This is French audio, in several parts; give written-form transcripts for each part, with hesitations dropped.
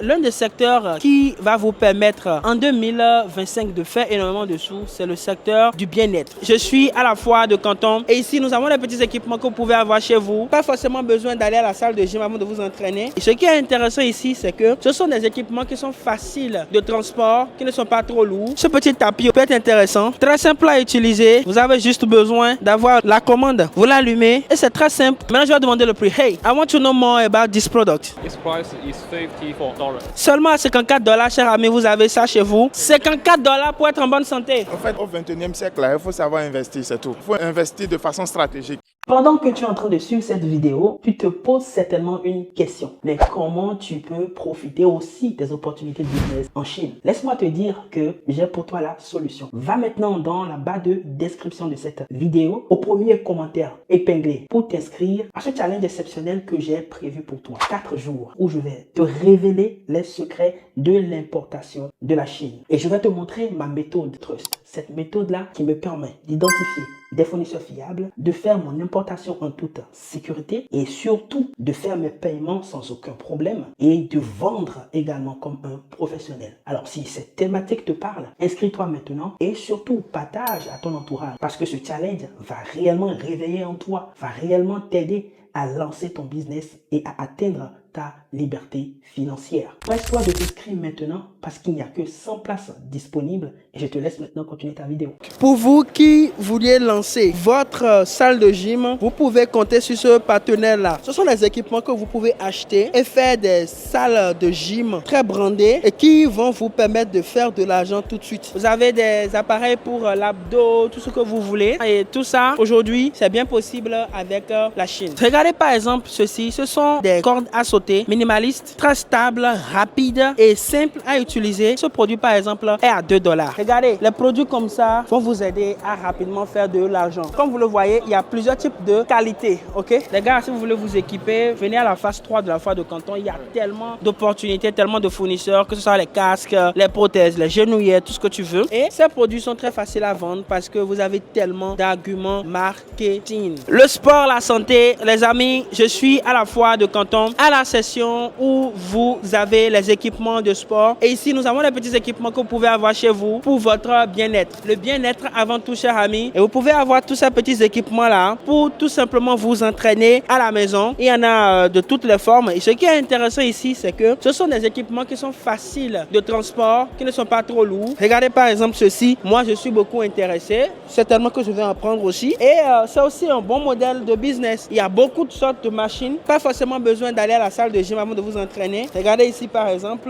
L'un des secteurs qui va vous permettre en 2025 de faire énormément de sous, c'est le secteur du bien-être. Je suis à la foire de Canton et ici nous avons des petits équipements que vous pouvez avoir chez vous. Pas forcément besoin d'aller à la salle de gym avant de vous entraîner. Et ce qui est intéressant ici, c'est que ce sont des équipements qui sont faciles de transport, qui ne sont pas trop lourds. Ce petit tapis peut être intéressant, très simple à utiliser. Vous avez juste besoin d'avoir la commande. Vous l'allumez et c'est très simple. Maintenant, je vais demander le prix. Hey, I want to know more about this product. Its price is $54. Seulement à $54, cher ami, vous avez ça chez vous. $54 pour être en bonne santé. En fait, au 21e siècle, il faut savoir investir, c'est tout. Il faut investir de façon stratégique. Pendant que tu es en train de suivre cette vidéo, tu te poses certainement une question. Mais comment tu peux profiter aussi des opportunités de business en Chine? Laisse-moi te dire que j'ai pour toi la solution. Va maintenant dans la barre de description de cette vidéo, au premier commentaire épinglé pour t'inscrire à ce challenge exceptionnel que j'ai prévu pour toi. 4 jours où je vais te révéler les secrets de l'importation de la Chine. Et je vais te montrer ma méthode Trust. Cette méthode-là qui me permet d'identifier des fournisseurs fiables, de faire mon importation en toute sécurité et surtout de faire mes paiements sans aucun problème et de vendre également comme un professionnel. Alors si cette thématique te parle, inscris-toi maintenant et surtout partage à ton entourage parce que ce challenge va réellement réveiller en toi, va réellement t'aider à lancer ton business et à atteindre ta liberté financière. Presse-toi de t'inscrire maintenant parce qu'il n'y a que 100 places disponibles et je te laisse maintenant continuer ta vidéo. Pour vous qui vouliez lancer votre salle de gym, vous pouvez compter sur ce partenaire-là. Ce sont des équipements que vous pouvez acheter et faire des salles de gym très brandées et qui vont vous permettre de faire de l'argent tout de suite. Vous avez des appareils pour l'abdos, tout ce que vous voulez et tout ça aujourd'hui, c'est bien possible avec la Chine. Regardez par exemple ceci, ce sont des cordes à sauter minimaliste, très stable, rapide et simple à utiliser. Ce produit par exemple est à $2. Regardez, les produits comme ça vont vous aider à rapidement faire de l'argent. Comme vous le voyez, il y a plusieurs types de qualités. Ok, les gars, si vous voulez vous équiper, venez à la phase 3 de la foire de Canton. Il y a tellement d'opportunités, tellement de fournisseurs, que ce soit les casques, les prothèses, les genouillères, tout ce que tu veux. Et ces produits sont très faciles à vendre parce que vous avez tellement d'arguments marketing. Le sport, la santé, les amis, je suis à la foire de Canton, à la session où vous avez les équipements de sport. Et ici, nous avons les petits équipements que vous pouvez avoir chez vous pour votre bien-être. Le bien-être avant tout, cher ami. Et vous pouvez avoir tous ces petits équipements-là pour tout simplement vous entraîner à la maison. Il y en a de toutes les formes. Et ce qui est intéressant ici, c'est que ce sont des équipements qui sont faciles de transport, qui ne sont pas trop lourds. Regardez par exemple ceci. Moi, je suis beaucoup intéressé. Certainement que je vais en prendre aussi. Et c'est aussi un bon modèle de business. Il y a beaucoup de sortes de machines. Pas forcément besoin d'aller à la salle de gym avant de vous entraîner. Regardez ici par exemple.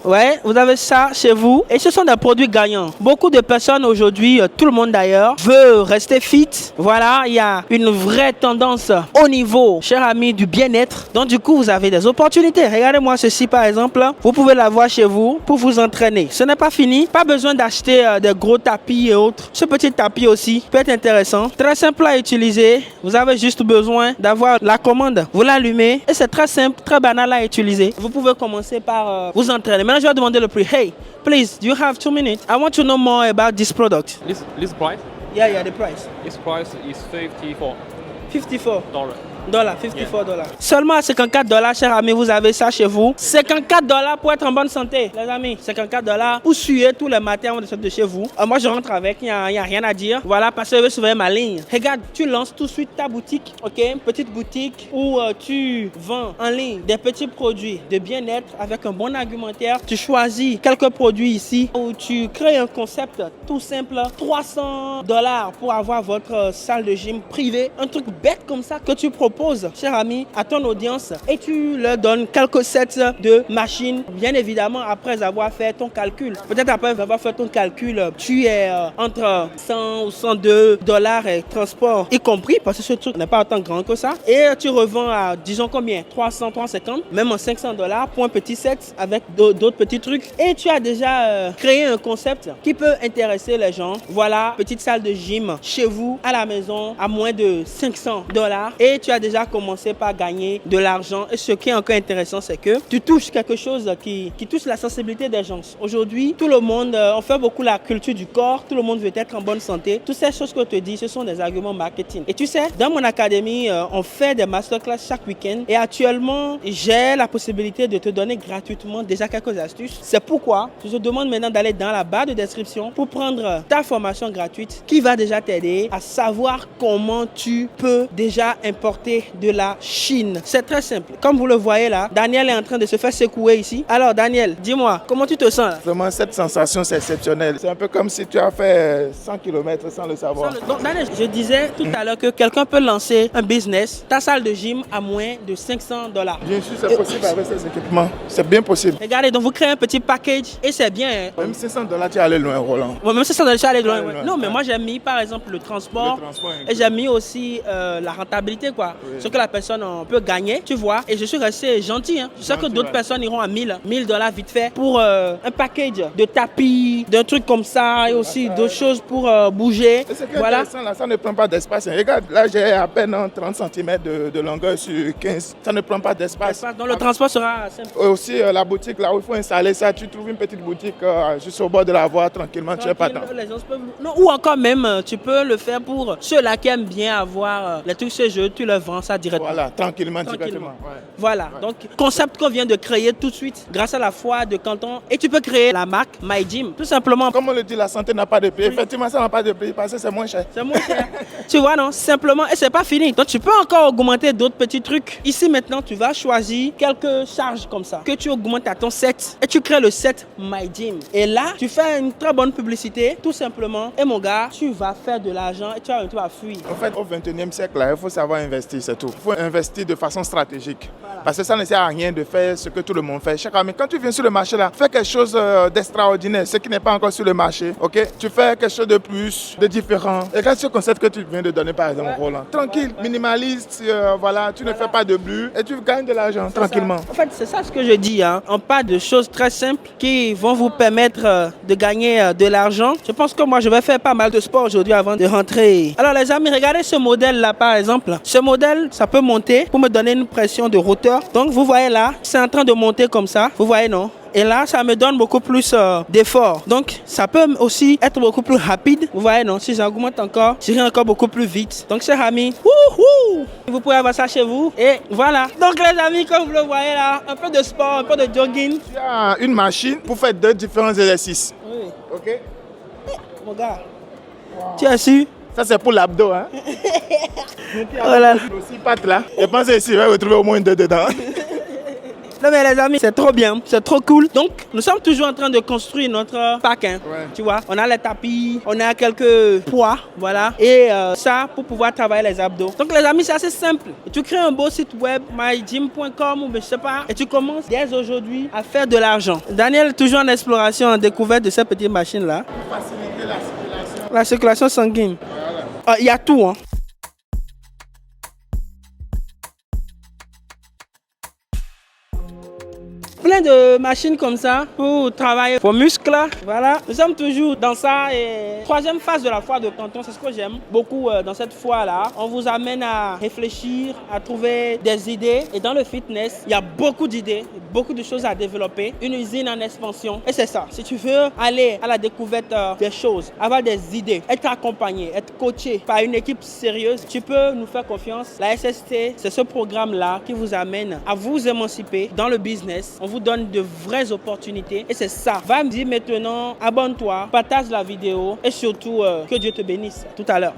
Ouais, vous avez ça chez vous et ce sont des produits gagnants. Beaucoup de personnes aujourd'hui, tout le monde d'ailleurs, veut rester fit. Voilà, il y a une vraie tendance au niveau, cher ami, du bien-être. Donc du coup, vous avez des opportunités. Regardez-moi ceci par exemple. Vous pouvez l'avoir chez vous pour vous entraîner. Ce n'est pas fini. Pas besoin d'acheter des gros tapis et autres. Ce petit tapis aussi peut être intéressant. Très simple à utiliser. Vous avez juste besoin d'avoir la commande. Vous l'allumez et c'est très simple, très banal à utiliser. Vous pouvez commencer par vous entraîner. Maintenant, je vais demander le prix. Hey, please, do you have 2 minutes? I want to know more about this product. This price? Yeah, the price. Its price is $54. $54. $54. Seulement à $54, cher ami, vous avez ça chez vous. $54 pour être en bonne santé, les amis. $54 pour suer tous les matins avant de sortir de chez vous. Moi, je rentre avec, il n'y a rien à dire. Voilà, parce que je vais surveiller ma ligne. Regarde, tu lances tout de suite ta boutique, ok? Une petite boutique où tu vends en ligne des petits produits de bien-être avec un bon argumentaire. Tu choisis quelques produits ici où tu crées un concept tout simple. $300 pour avoir votre salle de gym privée. Un truc bête comme ça que tu proposes, cher ami, à ton audience et tu leur donnes quelques sets de machines, bien évidemment après avoir fait ton calcul. Peut-être après avoir fait ton calcul, tu es entre 100 ou $102 et transport y compris parce que ce truc n'est pas autant grand que ça et tu revends à disons combien, 300, 350, même en $500 pour un petit set avec d'autres petits trucs et tu as déjà créé un concept qui peut intéresser les gens. Voilà, petite salle de gym chez vous à la maison à moins de $500 et tu as vas déjà commencer par gagner de l'argent. Et ce qui est encore intéressant, c'est que tu touches quelque chose qui touche la sensibilité des gens. Aujourd'hui, tout le monde, on fait beaucoup la culture du corps, tout le monde veut être en bonne santé. Toutes ces choses que je te dis, ce sont des arguments marketing. Et tu sais, dans mon académie, on fait des masterclass chaque week-end. Et actuellement, j'ai la possibilité de te donner gratuitement déjà quelques astuces. C'est pourquoi je te demande maintenant d'aller dans la barre de description pour prendre ta formation gratuite qui va déjà t'aider à savoir comment tu peux déjà importer de la Chine. C'est très simple. Comme vous le voyez là, Daniel est en train de se faire secouer ici. Alors Daniel, dis-moi, comment tu te sens là? Vraiment, cette sensation, c'est exceptionnel. C'est un peu comme si tu as fait 100 km sans le savoir. Donc Daniel, je disais tout à l'heure que quelqu'un peut lancer un business, ta salle de gym à moins de $500. Bien sûr, c'est possible avec ces équipements. C'est bien possible. Regardez, donc vous créez un petit package et c'est bien. Hein? Même $500, tu es allé loin, Roland. Bon, même $500, tu es allé loin. Ouais, Ouais. loin. Non, mais moi j'ai mis par exemple le transport et inclus. j'ai mis aussi la rentabilité, quoi. Oui. Ce que la personne peut gagner, tu vois. Et je suis resté gentil. Hein. Je sais que Gentil, d'autres ouais. personnes iront à $1000 vite fait pour un package de tapis, d'un truc comme ça et aussi d'autres choses pour bouger. Et ce qui est Voilà. intéressant, là, ça ne prend pas d'espace. Regarde, là, j'ai à peine 30 cm de longueur sur 15. Ça ne prend pas d'espace. Donc le transport sera simple. Aussi, la boutique, là où il faut installer ça, tu trouves une petite boutique juste au bord de la voie, tranquillement, tu es pas Tranquille, tant. les gens peuvent... Non, ou encore même, tu peux le faire pour ceux-là qui aiment bien avoir les trucs ce jeu, tu leur vends ça directement. Voilà, tranquillement, Tranquillement. directement. Ouais. Voilà, donc concept qu'on vient de créer tout de suite grâce à la foi de Canton. Et tu peux créer la marque My Gym, tout simplement. Comme on le dit, la santé n'a pas de prix. Effectivement, ça n'a pas de prix parce que c'est moins cher. C'est moins cher. Tu vois, non? Simplement, et c'est pas fini. Donc tu peux encore augmenter d'autres petits trucs. Ici maintenant, tu vas choisir quelques charges comme ça que tu augmentes à ton set et tu crées le set My Gym. Et là, tu fais une très bonne publicité, tout simplement. Et mon gars, tu vas faire de l'argent et tu vas fuir. En fait, au 21e siècle, là, il faut savoir investir, c'est tout. Il faut investir de façon stratégique. Voilà. Parce que ça ne sert à rien de faire ce que tout le monde fait. Chaque année, quand tu viens sur le marché, là, fais quelque chose d'extraordinaire, ce qui n'est pas encore sur le marché. Ok? Tu fais quelque chose de plus, de différent. Et regarde ce concept que tu viens de donner, par exemple, Roland. Tranquille, minimaliste, voilà, tu ne fais pas de but et tu gagnes de l'argent tranquillement. En fait, c'est ça ce que je dis. Hein. On parle de choses très simples qui vont vous permettre de gagner de l'argent. Je pense que moi, je vais faire pas mal de sport aujourd'hui avant de rentrer. Alors, les amis, regardez ce modèle-là, par exemple. Ce modèle, ça peut monter pour me donner une pression de hauteur. Donc, vous voyez là, c'est en train de monter comme ça. Vous voyez, non? Et là, ça me donne beaucoup plus d'effort. Donc, ça peut aussi être beaucoup plus rapide. Vous voyez, non? Si j'augmente encore, j'irai encore beaucoup plus vite. Donc, chers amis, vous pouvez avoir ça chez vous. Et voilà. Donc, les amis, comme vous le voyez là, un peu de sport, un peu de jogging. Tu as une machine pour faire deux différents exercices. Oui. Ok? Mon gars, tu as su? Ça, c'est pour l'abdos. Hein? Voilà. Aussi, pattes là. Je pense que ici, je vais retrouver au moins deux dedans. Non mais les amis, c'est trop bien, c'est trop cool. Donc, nous sommes toujours en train de construire notre parc. Hein. Ouais. Tu vois, on a les tapis, on a quelques poids, voilà. Et ça, pour pouvoir travailler les abdos. Donc les amis, c'est assez simple. Tu crées un beau site web, mygym.com ou je sais pas, et tu commences dès aujourd'hui à faire de l'argent. Daniel, toujours en exploration, en découverte de ces petites machines-là. Faciliter la circulation. La circulation sanguine. Voilà. Il y a tout, hein. Plein de machines comme ça pour travailler vos muscles. Voilà, nous sommes toujours dans ça. Et troisième phase de la foire de Canton, c'est ce que j'aime beaucoup dans cette foire-là. On vous amène à réfléchir, à trouver des idées. Et dans le fitness, il y a beaucoup d'idées, beaucoup de choses à développer. Une usine en expansion. Et c'est ça. Si tu veux aller à la découverte des choses, avoir des idées, être accompagné, être coaché par une équipe sérieuse, tu peux nous faire confiance. La SST, c'est ce programme-là qui vous amène à vous émanciper dans le business. On vous donne de vraies opportunités et c'est ça. Va me dire maintenant, abonne-toi, partage la vidéo et surtout que Dieu te bénisse. Tout à l'heure.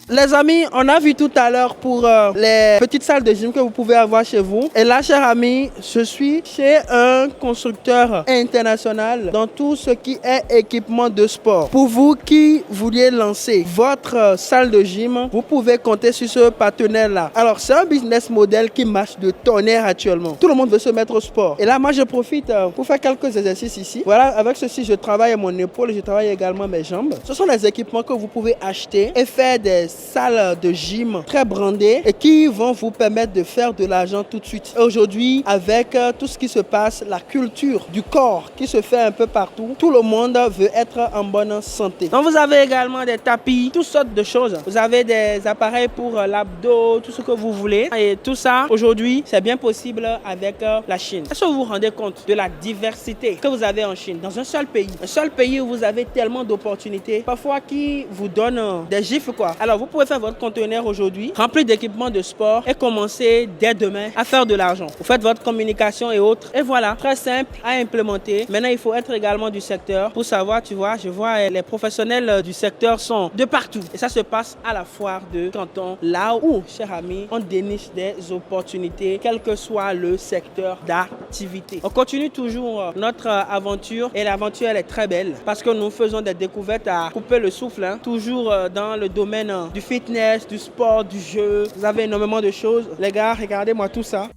Les amis, on a vu tout à l'heure pour les petites salles de gym que vous pouvez avoir chez vous. Et là, chers amis, je suis chez un constructeur international dans tout ce qui est équipement de sport. Pour vous qui vouliez lancer votre salle de gym, vous pouvez compter sur ce partenaire-là. Alors, c'est un business model qui marche de tonnerre actuellement. Tout le monde veut se mettre au sport. Et là, moi, je profite pour faire quelques exercices ici. Voilà, avec ceci, je travaille mon épaule, je travaille également mes jambes. Ce sont des équipements que vous pouvez acheter et faire des salles de gym très brandées et qui vont vous permettre de faire de l'argent tout de suite. Aujourd'hui, avec tout ce qui se passe, la culture du corps qui se fait un peu partout, tout le monde veut être en bonne santé. Donc vous avez également des tapis, toutes sortes de choses. Vous avez des appareils pour l'abdos, tout ce que vous voulez. Et tout ça, aujourd'hui, c'est bien possible avec la Chine. Est-ce que vous vous rendez compte de la diversité que vous avez en Chine, dans un seul pays? Un seul pays où vous avez tellement d'opportunités, parfois qui vous donne des gifles quoi. Alors vous pouvez faire votre conteneur aujourd'hui, rempli d'équipements de sport et commencer dès demain à faire de l'argent. Vous faites votre communication et autres. Et voilà, très simple à implémenter. Maintenant, il faut être également du secteur pour savoir, tu vois, je vois les professionnels du secteur sont de partout. Et ça se passe à la foire de Canton, là où, chers amis, on déniche des opportunités, quel que soit le secteur d'activité. On continue toujours notre aventure et l'aventure, elle est très belle parce que nous faisons des découvertes à couper le souffle, hein. Toujours dans le domaine du fitness, du sport, du jeu. Vous avez énormément de choses. Les gars, regardez-moi tout ça.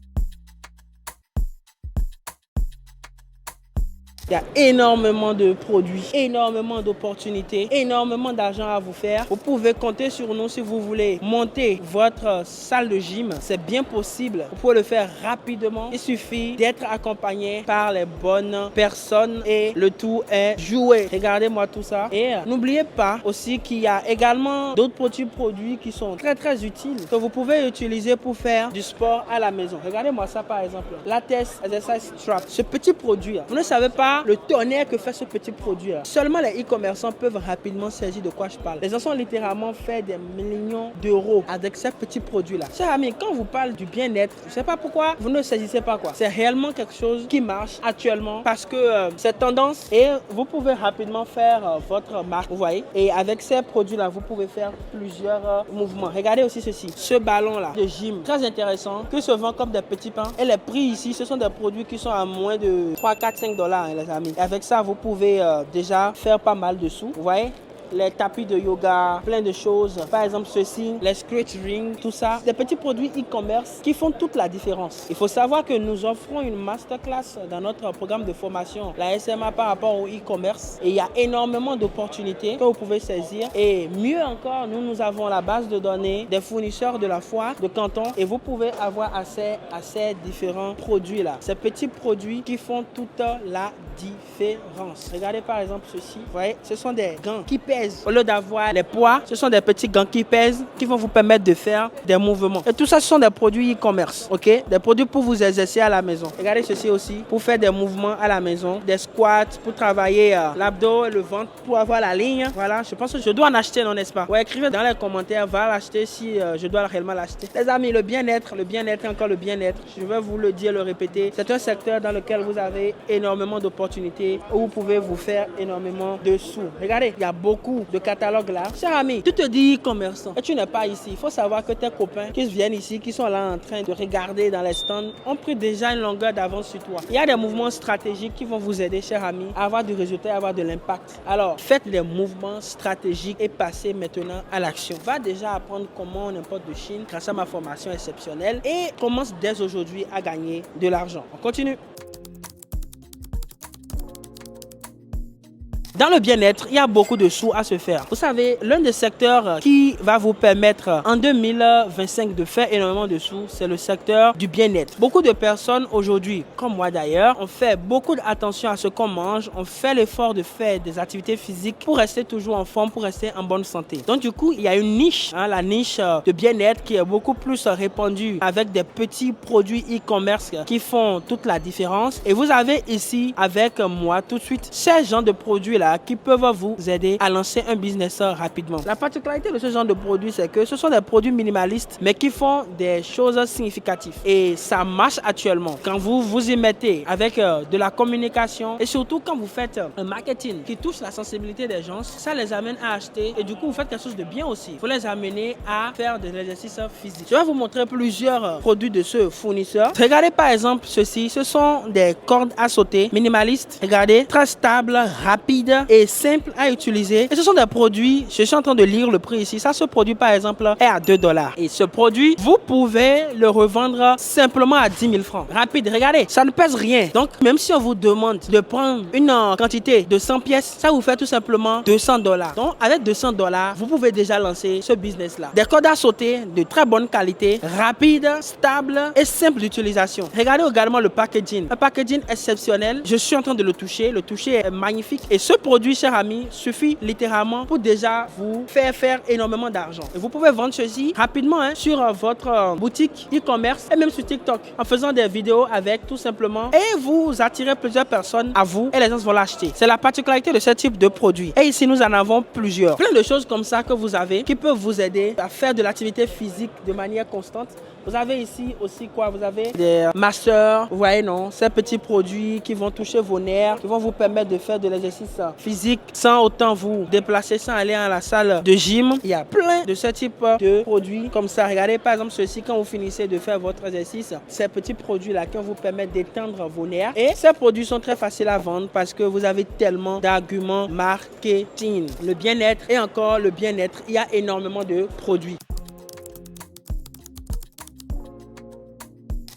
Il y a énormément de produits, énormément d'opportunités, énormément d'argent à vous faire. Vous pouvez compter sur nous si vous voulez monter votre salle de gym. C'est bien possible. Vous pouvez le faire rapidement. Il suffit d'être accompagné par les bonnes personnes et le tout est joué. Regardez-moi tout ça. Et n'oubliez pas aussi qu'il y a également d'autres petits produits qui sont très très utiles que vous pouvez utiliser pour faire du sport à la maison. Regardez-moi ça par exemple. Latex Exercise Strap. Ce petit produit, vous ne savez pas le tonnerre que fait ce petit produit. Seulement les e-commerçants peuvent rapidement saisir de quoi je parle. Les gens ont littéralement fait des millions d'euros avec ces petits produits-là. Chers amis, quand vous parle du bien-être, je ne sais pas pourquoi vous ne saisissez pas quoi. C'est réellement quelque chose qui marche actuellement parce que c'est tendance et vous pouvez rapidement faire votre marque, vous voyez. Et avec ces produits-là, vous pouvez faire plusieurs mouvements. Regardez aussi ceci. Ce ballon-là de gym, très intéressant, qui se vend comme des petits pains. Et les prix ici, ce sont des produits qui sont à moins de 3, 4, 5 $. Les amis. Et avec ça, vous pouvez déjà faire pas mal de sous. Vous voyez? Les tapis de yoga, plein de choses. Par exemple, ceci, les scratch rings, tout ça. Des petits produits e-commerce qui font toute la différence. Il faut savoir que nous offrons une masterclass dans notre programme de formation, la SMA par rapport au e-commerce. Et il y a énormément d'opportunités que vous pouvez saisir. Et mieux encore, nous avons la base de données des fournisseurs de la foire de Canton et vous pouvez avoir accès à ces différents produits-là. Ces petits produits qui font toute la différence. Regardez par exemple ceci. Vous voyez, ce sont des gants qui pèsent. Au lieu d'avoir les poids, ce sont des petits gants qui pèsent, qui vont vous permettre de faire des mouvements. Et tout ça, ce sont des produits e-commerce, ok? Des produits pour vous exercer à la maison. Regardez ceci aussi, pour faire des mouvements à la maison, des squats, pour travailler l'abdos et le ventre, pour avoir la ligne. Voilà, je pense que je dois en acheter, non, n'est-ce pas? Ouais, écrivez dans les commentaires, va l'acheter si je dois réellement l'acheter. Les amis, le bien-être, encore le bien-être, je vais vous le dire, le répéter. C'est un secteur dans lequel vous avez énormément d'opportunités, où vous pouvez vous faire énormément de sous. Regardez, il y a beaucoup de catalogues là. Cher ami, tu te dis commerçant et tu n'es pas ici. Il faut savoir que tes copains qui viennent ici, qui sont là en train de regarder dans les stands, ont pris déjà une longueur d'avance sur toi. Il y a des mouvements stratégiques qui vont vous aider, cher ami, à avoir du résultat et à avoir de l'impact. Alors, faites les mouvements stratégiques et passez maintenant à l'action. Va déjà apprendre comment on importe de Chine grâce à ma formation exceptionnelle et commence dès aujourd'hui à gagner de l'argent. On continue. Dans le bien-être, il y a beaucoup de sous à se faire. Vous savez, l'un des secteurs qui va vous permettre en 2025 de faire énormément de sous, c'est le secteur du bien-être. Beaucoup de personnes aujourd'hui, comme moi d'ailleurs, on fait beaucoup d'attention à ce qu'on mange, on fait l'effort de faire des activités physiques pour rester toujours en forme, pour rester en bonne santé. Donc du coup, il y a une niche, la niche de bien-être qui est beaucoup plus répandue avec des petits produits e-commerce qui font toute la différence. Et vous avez ici avec moi tout de suite ces genres de produits-là qui peuvent vous aider à lancer un business rapidement. La particularité de ce genre de produits, c'est que ce sont des produits minimalistes, mais qui font des choses significatives. Et ça marche actuellement. Quand vous vous y mettez avec de la communication et surtout quand vous faites un marketing qui touche la sensibilité des gens, ça les amène à acheter et du coup, vous faites quelque chose de bien aussi. Il faut les amener à faire de l'exercice physique. Je vais vous montrer plusieurs produits de ce fournisseur. Regardez par exemple ceci. Ce sont des cordes à sauter minimalistes. Regardez, très stables, rapides. et simple à utiliser. Et ce sont des produits, je suis en train de lire le prix ici. Ça, ce produit par exemple est à 2 $. Et ce produit, vous pouvez le revendre simplement à 10 000 francs. Rapide, regardez, ça ne pèse rien. Donc, même si on vous demande de prendre une quantité de 100 pièces, ça vous fait tout simplement 200 $. Donc, avec 200 $, vous pouvez déjà lancer ce business-là. Des cordes à sauter de très bonne qualité, rapide, stable et simple d'utilisation. Regardez également le packaging. Un packaging exceptionnel. Je suis en train de le toucher. Le toucher est magnifique. Et ce produit, cher ami, suffit littéralement pour déjà vous faire énormément d'argent. Et vous pouvez vendre ceci rapidement sur votre boutique e-commerce et même sur TikTok en faisant des vidéos avec tout simplement. Et vous attirez plusieurs personnes à vous et les gens vont l'acheter. C'est la particularité de ce type de produit. Et ici, nous en avons plusieurs. Plein de choses comme ça que vous avez qui peuvent vous aider à faire de l'activité physique de manière constante. Vous avez ici aussi quoi? Vous avez des masseurs, vous voyez non? Ces petits produits qui vont toucher vos nerfs, qui vont vous permettre de faire de l'exercice physique sans autant vous déplacer, sans aller à la salle de gym. Il y a plein de ce type de produits comme ça. Regardez par exemple ceci quand vous finissez de faire votre exercice. Ces petits produits-là qui vont vous permettre d'étendre vos nerfs. Et ces produits sont très faciles à vendre parce que vous avez tellement d'arguments marketing. Le bien-être et encore le bien-être, il y a énormément de produits.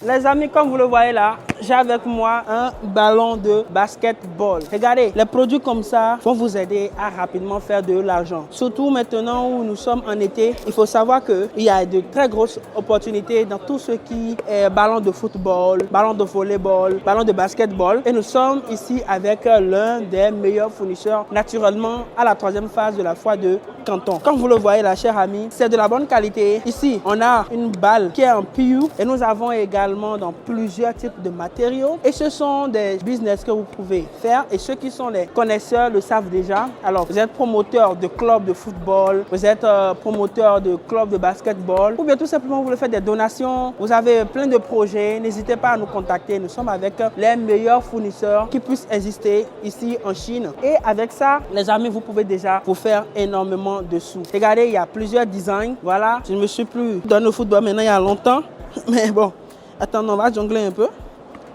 Les amis, comme vous le voyez là, j'ai avec moi un ballon de basketball. Regardez, les produits comme ça vont vous aider à rapidement faire de l'argent. Surtout maintenant où nous sommes en été, il faut savoir qu'il y a de très grosses opportunités dans tout ce qui est ballon de football, ballon de volleyball, ballon de basketball. Et nous sommes ici avec l'un des meilleurs fournisseurs naturellement à la 3e phase de la foire de Canton. Comme vous le voyez là, chers amis, c'est de la bonne qualité. Ici, on a une balle qui est en PU et nous avons également dans plusieurs types de matériaux et ce sont des business que vous pouvez faire et ceux qui sont les connaisseurs le savent déjà. Alors vous êtes promoteur de club de football, vous êtes promoteur de club de basketball ou bien tout simplement vous voulez faire des donations, vous avez plein de projets, n'hésitez pas à nous contacter. Nous sommes avec les meilleurs fournisseurs qui puissent exister ici en Chine et avec ça les amis vous pouvez déjà vous faire énormément de sous. Regardez, il y a plusieurs designs. Voilà, je ne me suis plus dans le football maintenant il y a longtemps mais bon. Attends, on va jongler un peu.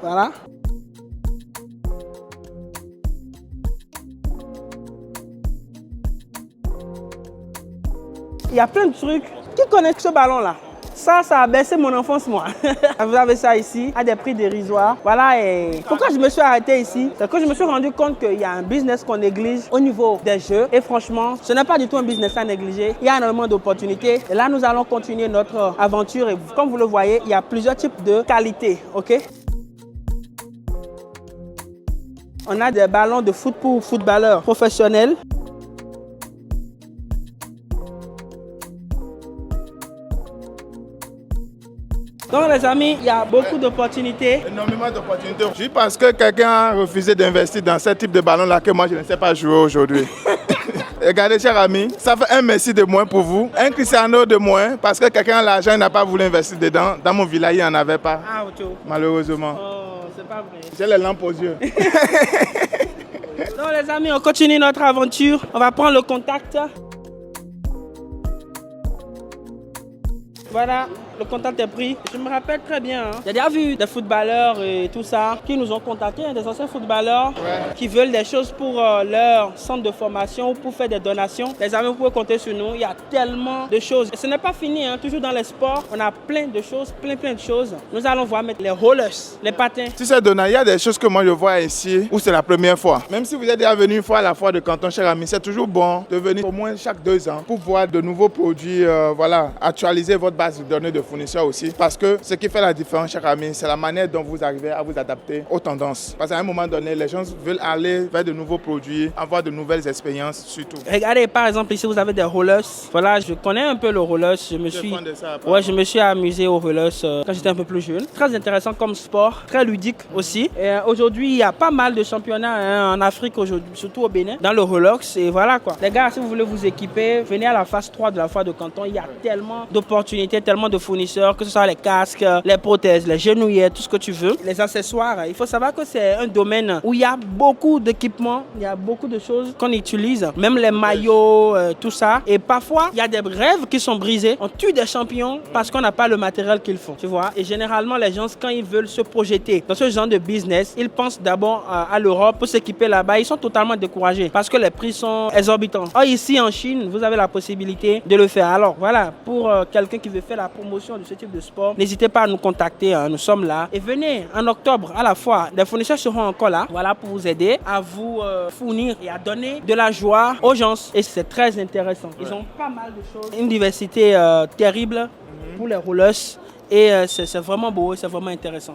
Voilà. Il y a plein de trucs. Qui connaît ce ballon-là? Ça a baissé mon enfance, moi. Vous avez ça ici, à des prix dérisoires. Voilà, et pourquoi je me suis arrêté ici? C'est que je me suis rendu compte qu'il y a un business qu'on néglige au niveau des jeux. Et franchement, ce n'est pas du tout un business à négliger. Il y a énormément d'opportunités. Et là, nous allons continuer notre aventure. Et comme vous le voyez, il y a plusieurs types de qualités, ok? On a des ballons de foot pour footballeurs professionnels. Donc les amis, il y a beaucoup d'opportunités. Énormément d'opportunités. Juste parce que quelqu'un a refusé d'investir dans ce type de ballon-là que moi je ne sais pas jouer aujourd'hui. Regardez, chers amis, ça fait un Messi de moins pour vous, un Cristiano de moins parce que quelqu'un a l'argent et n'a pas voulu investir dedans. Dans mon village, il n'y en avait pas. Ah, ok. Malheureusement. Oh, c'est pas vrai. J'ai les lampes aux yeux. Donc les amis, on continue notre aventure. On va prendre le contact. Voilà, le contact est pris. Je me rappelle très bien. J'ai déjà vu des footballeurs et tout ça qui nous ont contactés, des anciens footballeurs qui veulent des choses pour leur centre de formation ou pour faire des donations. Les amis, vous pouvez compter sur nous. Il y a tellement de choses. Et ce n'est pas fini, hein. Toujours dans les sports, on a plein de choses, plein de choses. Nous allons voir mettre les rollers, les patins. Tu sais, Donna, il y a des choses que moi je vois ici où c'est la première fois. Même si vous êtes déjà venu une fois à la foire de Canton, cher ami, c'est toujours bon de venir au moins chaque 2 ans pour voir de nouveaux produits, voilà, actualiser votre base de données de fournisseurs aussi. Parce que ce qui fait la différence, cher ami, c'est la manière dont vous arrivez à vous adapter aux tendances. Parce qu'à un moment donné, les gens veulent aller vers de nouveaux produits, avoir de nouvelles expériences surtout. Regardez, par exemple, ici vous avez des rollers. Voilà, je connais un peu le rollers. Je me suis amusé au rollers quand j'étais un peu plus jeune. Très intéressant comme sport, très ludique aussi. Aujourd'hui, il y a pas mal de championnats en Afrique, surtout au Bénin, dans le rollers. Et voilà quoi. Les gars, si vous voulez vous équiper, venez à la phase 3 de la foire de Canton. Il y a tellement d'opportunités, tellement de fournisseurs. fournisseurs, que ce soit les casques, les prothèses, les genouillères, tout ce que tu veux. Les accessoires, il faut savoir que c'est un domaine où il y a beaucoup d'équipements, il y a beaucoup de choses qu'on utilise, même les maillots, tout ça. Et parfois, il y a des rêves qui sont brisés. On tue des champions parce qu'on n'a pas le matériel qu'il faut, tu vois. Et généralement, les gens, quand ils veulent se projeter dans ce genre de business, ils pensent d'abord à l'Europe pour s'équiper là-bas. Ils sont totalement découragés parce que les prix sont exorbitants. Or, ici en Chine, vous avez la possibilité de le faire. Alors, voilà, pour quelqu'un qui veut faire la promotion de ce type de sport, n'hésitez pas à nous contacter. Nous sommes là. Et venez en octobre à la fois. Les fournisseurs seront encore là, voilà, pour vous aider à vous fournir et à donner de la joie aux gens. Et c'est très intéressant. Ils ont pas mal de choses. Une diversité terrible pour les rollers. Et c'est vraiment beau, c'est vraiment intéressant.